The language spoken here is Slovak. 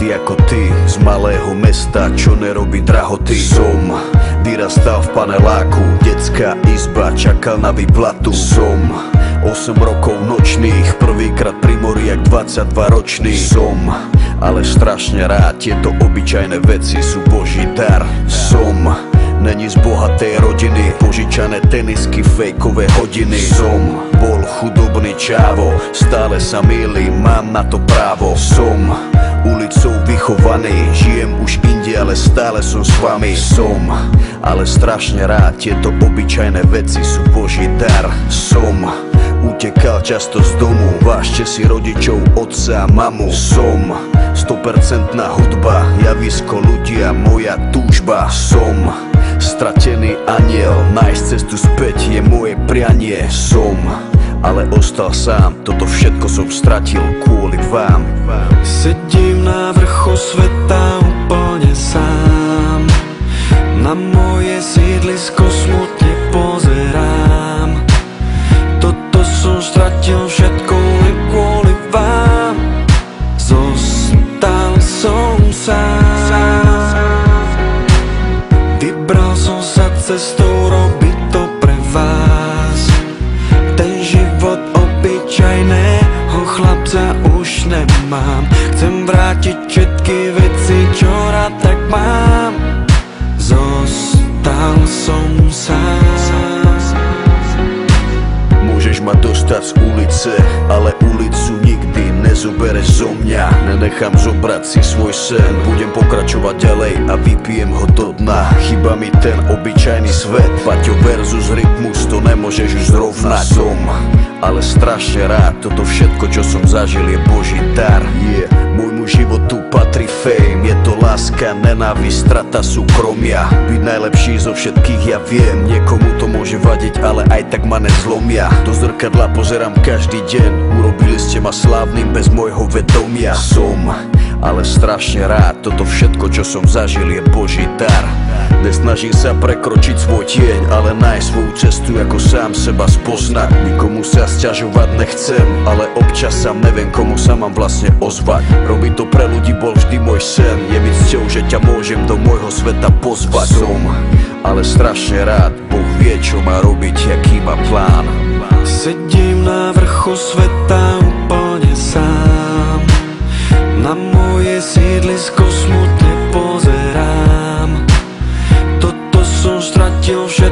taký ako ty, z malého mesta, čo nerobí drahoty. Som vyrastal v paneláku, detská izba, čakal na výplatu. Som 8 rokov nočných, prvýkrát pri mori jak 22 ročný. Som ale strašne rád, tieto obyčajné veci sú Boží dar. Som není z bohatej rodiny, požičané tenisky, fejkové hodiny. Som bol chudobný čávo, stále sa mýlim, mám na to právo. Som ulicou vychovaný, žijem už inde, ale stále som s vami. Som ale strašne rád, tieto obyčajné veci sú Boží dar. Som utekal často z domu, vážte si rodičov, otca a mamu. Som 100% hudba, javisko ľudia, moja túžba. Som stratený aniel, nájsť cestu späť je moje prianie. Som ale ostal sám, toto všetko som stratil kvôli vám. Sedím na vrchu sveta úplne sám, na moje sídlisko smutne pozerám. Toto som stratil všetko len kvôli vám. Zostal som sám, vybral som sa cestou robiť to pre vás. Ten život obyčajného chlapca už nemám. Chcem vrátiť všetky veci, čo rád tak mám. Zostal som sám. Môžeš ma dostať z ulice, ale ulicu nikdy nezobereš zo mňa. Nenechám zobrať si svoj sen, budem pokračovať ďalej a vypijem ho do dna. Chýba mi ten obyčajný svet, Paťo versus rytmus, to nemôžeš už zrovnať. Som ale strašne rád, toto všetko, čo som zažil, je Boží dar. Môjmu životu patrí fame, je to láska, nenávisť, strata súkromia. Byť najlepší zo všetkých ja viem, niekomu to môže vadiť, ale aj tak ma nezlomia. Do zrkadla pozerám každý deň, urobili ste ma slávnym bez môjho vedomia. Som ale strašne rád, toto všetko, čo som zažil, je Boží dar. Nesnažím sa prekročiť svoj tieň, ale nájsť svoju cestu, ako sám seba spoznať. Nikomu sa sťažovať nechcem, ale občas sám neviem, komu sa mám vlastne ozvať. Robiť to pre ľudí bol vždy môj sen, je mi cťou, že ťa môžem do môjho sveta pozvať. Som ale strašne rád, Boh vie, čo má robiť, aký má plán. Sedím na vrchu sveta úplne sám, na moje sídlisko smutne pozerám. Toto som stratil všetko